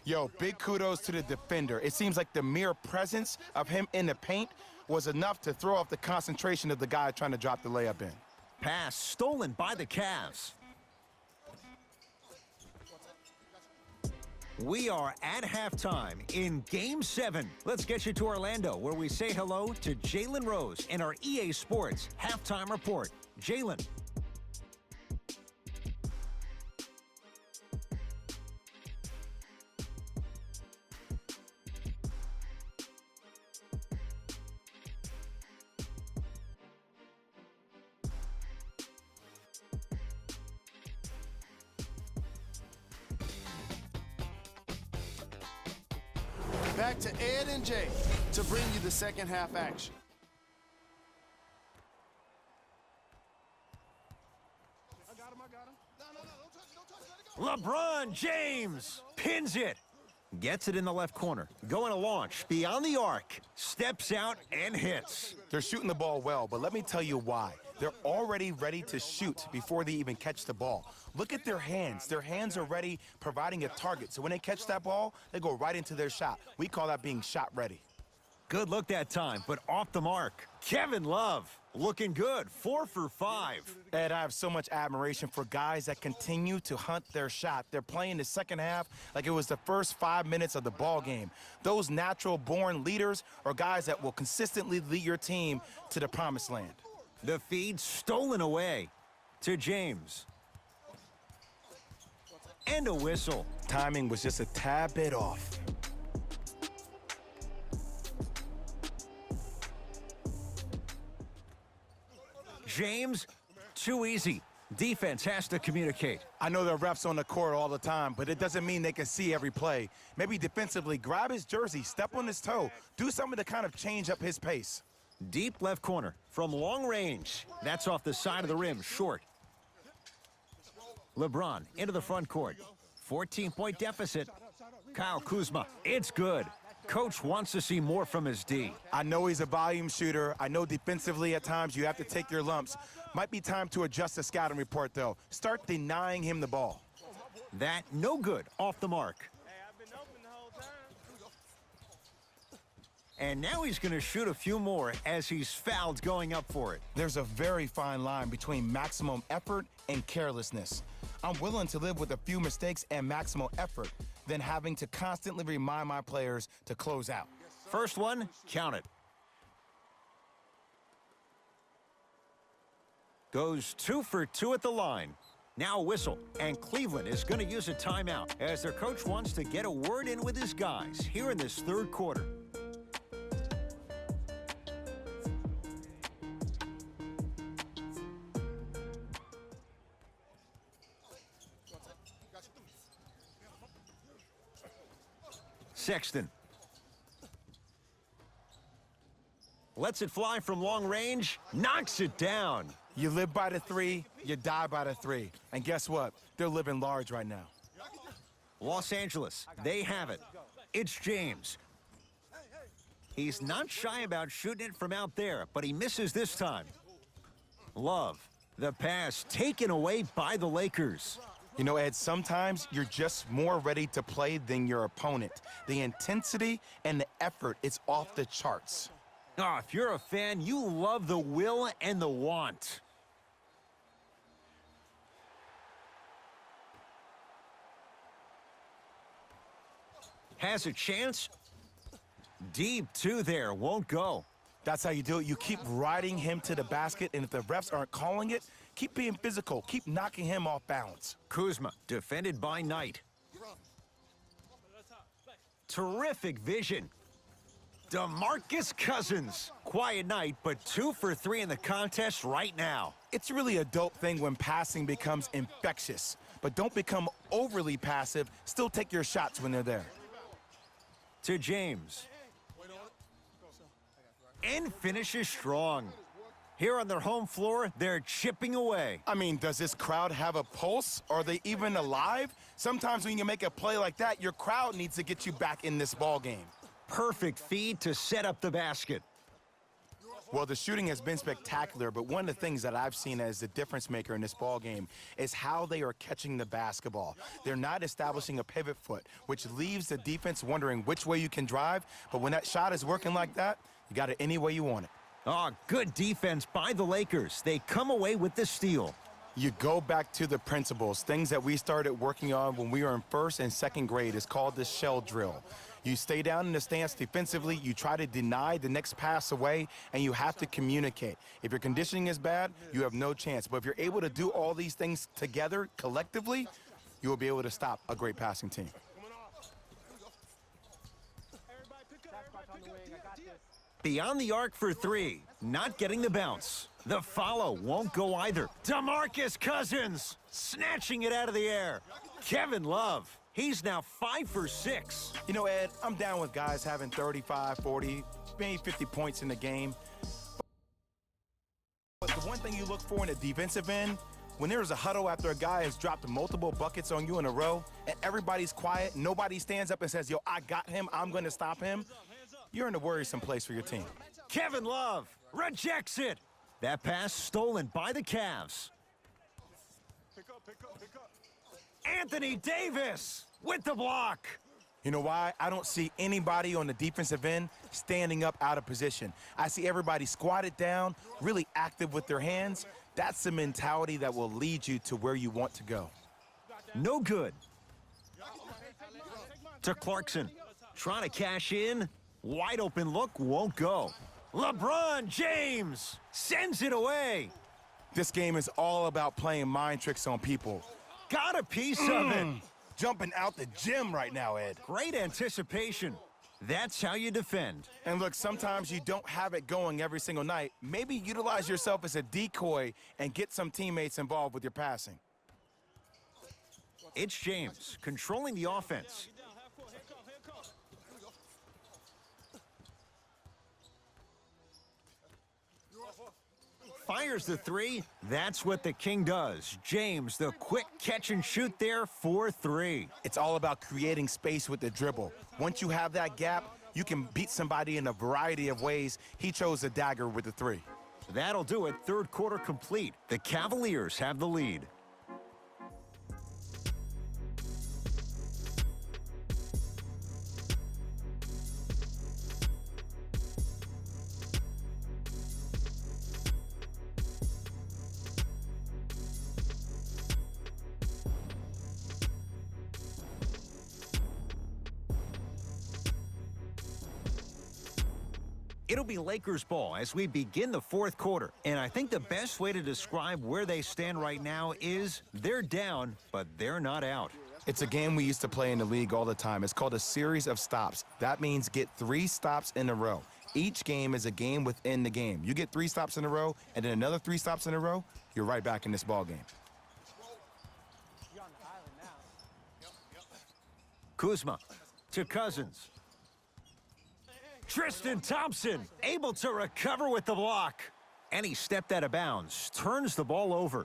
Yo, big kudos to the defender. It seems like the mere presence of him in the paint was enough to throw off the concentration of the guy trying to drop the layup in. Pass stolen by the Cavs. We are at halftime in Game 7. Let's get you to Orlando, where we say hello to Jalen Rose in our EA Sports Halftime Report. Jalen. Back to Ed and Jay to bring you the second half action. LeBron James pins it. Gets it in the left corner. Going to launch beyond the arc. Steps out and hits. They're shooting the ball well, but let me tell you why. They're already ready to shoot before they even catch the ball. Look at their hands. Their hands are ready, providing a target. So when they catch that ball, they go right into their shot. We call that being shot ready. Good look that time, but off the mark. Kevin Love looking good, 4 for 5. Ed, I have so much admiration for guys that continue to hunt their shot. They're playing the second half like it was the first 5 minutes of the ball game. Those natural-born leaders are guys that will consistently lead your team to the promised land. The feed stolen away to James. And a whistle. Timing was just a tad bit off. James, too easy. Defense has to communicate. I know there are refs on the court all the time, but it doesn't mean they can see every play. Maybe defensively, grab his jersey, step on his toe, do something to kind of change up his pace. Deep left corner from long range. That's off the side of the rim, short. LeBron into the front court. 14-point deficit. Kyle Kuzma, it's good. Coach wants to see more from his D. I know he's a volume shooter. I know defensively at times you have to take your lumps. Might be time to adjust the scouting report, though. Start denying him the ball. That no good, off the mark. And now he's going to shoot a few more as he's fouled going up for it. There's a very fine line between maximum effort and carelessness. I'm willing to live with a few mistakes and maximum effort than having to constantly remind my players to close out. First one, count it. Goes 2 for 2 at the line. Now a whistle, and Cleveland is going to use a timeout as their coach wants to get a word in with his guys here in this third quarter. Sexton. Lets it fly from long range, knocks it down. You live by the 3, you die by the 3. And guess what? They're living large right now. Los Angeles, they have it. It's James. He's not shy about shooting it from out there, but he misses this time. Love, the pass taken away by the Lakers. You know, Ed, sometimes you're just more ready to play than your opponent. The intensity and the effort, it's off the charts. Oh, if you're a fan, you love the will and the want. Has a chance. Deep two there, won't go. That's how you do it. You keep riding him to the basket, and if the refs aren't calling it, keep being physical. Keep knocking him off balance. Kuzma, defended by Knight. Terrific vision. DeMarcus Cousins. Quiet night, but 2 for 3 in the contest right now. It's really a dope thing when passing becomes infectious, but don't become overly passive. Still take your shots when they're there. To James. And finishes strong. Here on their home floor, they're chipping away. I mean, does this crowd have a pulse? Are they even alive? Sometimes when you make a play like that, your crowd needs to get you back in this ball game. Perfect feed to set up the basket. Well, the shooting has been spectacular, but one of the things that I've seen as the difference maker in this ball game is how they are catching the basketball. They're not establishing a pivot foot, which leaves the defense wondering which way you can drive, but when that shot is working like that, you got it any way you want it. Oh, good defense by the Lakers. They come away with the steal. You go back to the principles, things that we started working on when we were in first and second grade. Is called the shell drill. You stay down in the stance defensively, you try to deny the next pass away, and you have to communicate. If your conditioning is bad, you have no chance. But if you're able to do all these things together, collectively, you will be able to stop a great passing team. Beyond the arc for three, not getting the bounce. The follow won't go either. DeMarcus Cousins snatching it out of the air. Kevin Love, he's now 5 for 6. You know, Ed, I'm down with guys having 35, 40, maybe 50 points in the game. But the one thing you look for in a defensive end, when there's a huddle after a guy has dropped multiple buckets on you in a row, and everybody's quiet, nobody stands up and says, yo, I got him, I'm going to stop him, you're in a worrisome place for your team. Kevin Love rejects it. That pass stolen by the Cavs. Anthony Davis with the block. You know why? I don't see anybody on the defensive end standing up out of position. I see everybody squatted down, really active with their hands. That's the mentality that will lead you to where you want to go. No good. To Clarkson. Trying to cash in. Wide open look won't go. LeBron James sends it away. This game is all about playing mind tricks on people. Got a piece of it. Jumping out the gym right now, Ed. Great anticipation. That's how you defend. And look, sometimes you don't have it going every single night. Maybe utilize yourself as a decoy and get some teammates involved with your passing. It's James controlling the offense. Fires the three. That's what the King does. James, the quick catch and shoot there for 3. It's all about creating space with the dribble. Once you have that gap, you can beat somebody in a variety of ways. He chose the dagger with the 3. That'll do it. Third quarter complete. The Cavaliers have the lead. It'll be Lakers ball as we begin the fourth quarter. And I think the best way to describe where they stand right now is they're down, but they're not out. It's a game we used to play in the league all the time. It's called a series of stops. That means get 3 stops in a row. Each game is a game within the game. You get 3 stops in a row, and then another 3 stops in a row, you're right back in this ball game. Kuzma to Cousins. Tristan Thompson able to recover with the block. And he stepped out of bounds, turns the ball over.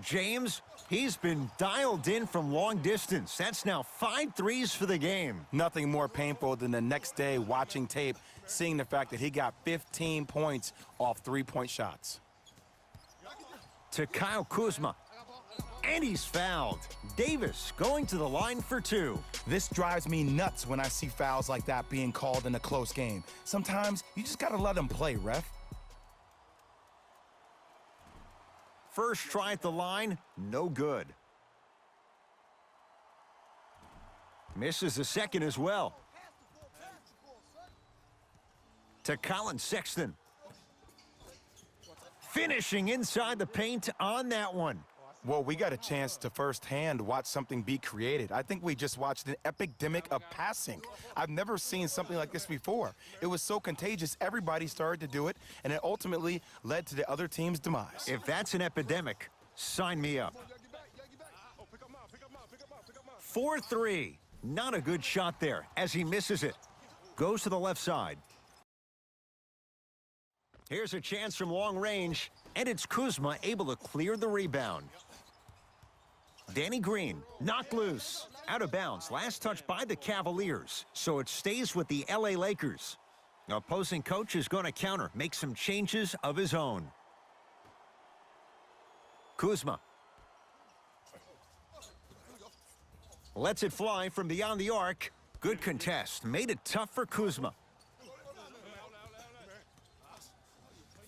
James, he's been dialed in from long distance. That's now 5 threes for the game. Nothing more painful than the next day watching tape, seeing the fact that he got 15 points off 3-point shots. To Kyle Kuzma. And he's fouled. Davis going to the line for 2. This drives me nuts when I see fouls like that being called in a close game. Sometimes you just got to let them play, ref. First try at the line, no good. Misses the second as well. To Colin Sexton. Finishing inside the paint on that one. Well, we got a chance to firsthand watch something be created. I think we just watched an epidemic of passing. I've never seen something like this before. It was so contagious, everybody started to do it, and it ultimately led to the other team's demise. If that's an epidemic, sign me up. 4-3. Not a good shot there as he misses it. Goes to the left side. Here's a chance from long range, and it's Kuzma able to clear the rebound. Danny Green, knocked loose. Out of bounds, last touch by the Cavaliers, so it stays with the LA Lakers. Opposing coach is going to counter, make some changes of his own. Kuzma. Lets it fly from beyond the arc. Good contest, made it tough for Kuzma.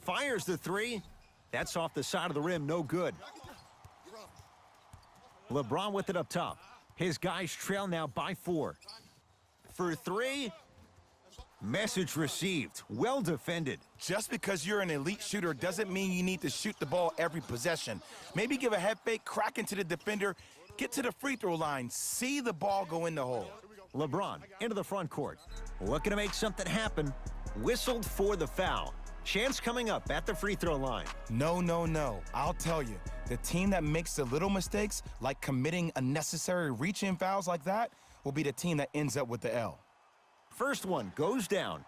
Fires the three. That's off the side of the rim, no good. LeBron with it up top. His guys trail now by 4. For 3. Message received. Well defended. Just because you're an elite shooter doesn't mean you need to shoot the ball every possession. Maybe give a head fake, crack into the defender, get to the free throw line, see the ball go in the hole. LeBron into the front court. Looking to make something happen. Whistled for the foul. Chance coming up at the free throw line. No, no, no. I'll tell you, the team that makes the little mistakes, like committing unnecessary reach-in fouls like that, will be the team that ends up with the L. First one goes down.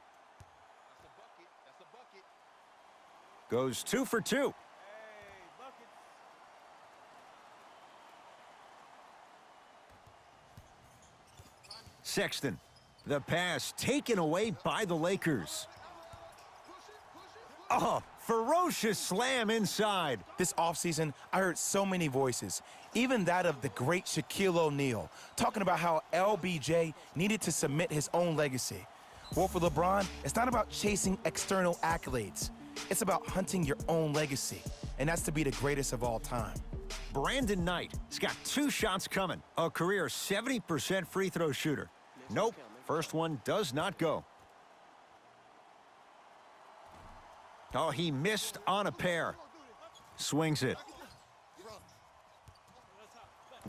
Goes 2 for 2. Sexton. The pass taken away by the Lakers. Oh, ferocious slam inside. This offseason, I heard so many voices, even that of the great Shaquille O'Neal, talking about how LBJ needed to submit his own legacy. Well, for LeBron, it's not about chasing external accolades. It's about hunting your own legacy, and that's to be the greatest of all time. Brandon Knight has got 2 shots coming. A career 70% free throw shooter. Nope, first one does not go. Oh, he missed on a pair. Swings it.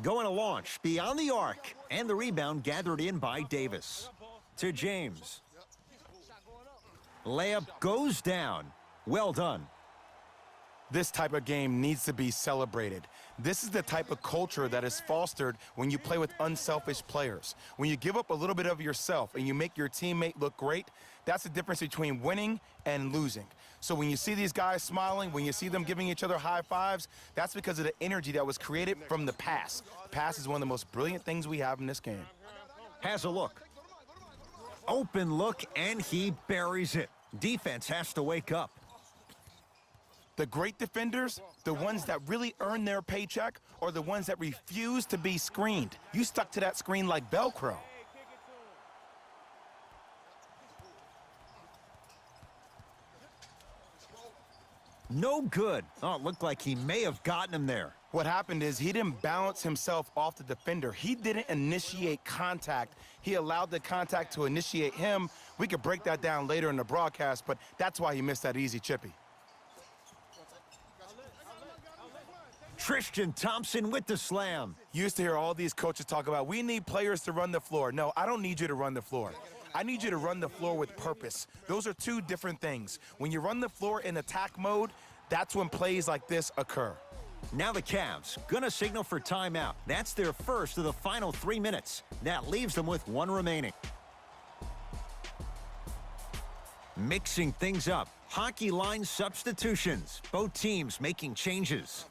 Going to launch beyond the arc, and the rebound gathered in by Davis. To James. Layup goes down. Well done. This type of game needs to be celebrated. This is the type of culture that is fostered when you play with unselfish players. When you give up a little bit of yourself and you make your teammate look great, that's the difference between winning and losing. So when you see these guys smiling, when you see them giving each other high fives, that's because of the energy that was created from the pass. The pass is one of the most brilliant things we have in this game. Has a look. Open look, and he buries it. Defense has to wake up. The great defenders, the ones that really earn their paycheck, are the ones that refuse to be screened. You stuck to that screen like Velcro. No good. Oh, it looked like he may have gotten him there. What happened is he didn't balance himself off the defender. He didn't initiate contact. He allowed the contact to initiate him. We could break that down later in the broadcast, but that's why he missed that easy chippy. Tristan Thompson with the slam. You used to hear all these coaches talk about, we need players to run the floor. No, I don't need you to run the floor. I need you to run the floor with purpose. Those are 2 different things. When you run the floor in attack mode, that's when plays like this occur. Now the Cavs gonna signal for timeout. That's their first of the final 3 minutes. That leaves them with 1 remaining. Mixing things up. Hockey line substitutions. Both teams making changes.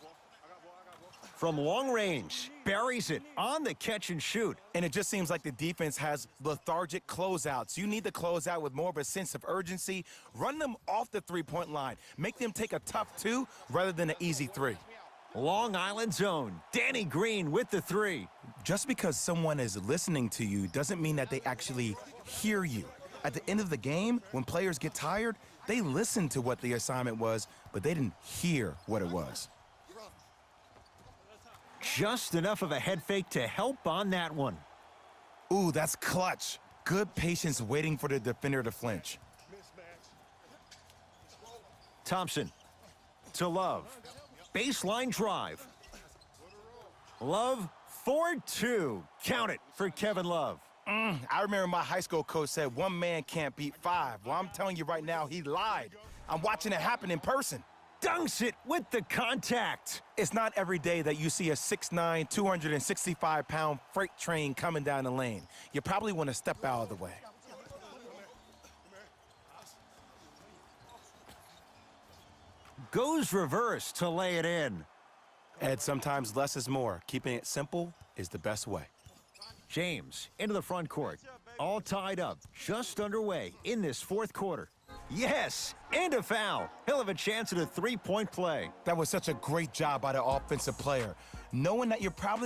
From long range, buries it on the catch and shoot. And it just seems like the defense has lethargic closeouts. You need to close out with more of a sense of urgency. Run them off the three-point line. Make them take a tough 2 rather than an easy 3. Long Island zone. Danny Green with the 3. Just because someone is listening to you doesn't mean that they actually hear you. At the end of the game, when players get tired, they listen to what the assignment was, but they didn't hear what it was. Just enough of a head fake to help on that one. Ooh, that's clutch. Good patience waiting for the defender to flinch. Thompson to Love. Baseline drive. Love for 2. Count it for Kevin Love. I remember my high school coach said 1 man can't beat 5. Well, I'm telling you right now, he lied. I'm watching it happen in person. Dunks it with the contact. It's not every day that you see a 6'9", 265-pound freight train coming down the lane. You probably want to step out of the way. Goes reverse to lay it in. Ed, sometimes less is more. Keeping it simple is the best way. James into the front court. All tied up, just underway in this fourth quarter. Yes, and a foul. He'll have a chance at a three-point play. That was such a great job by the offensive player. Knowing that you're probably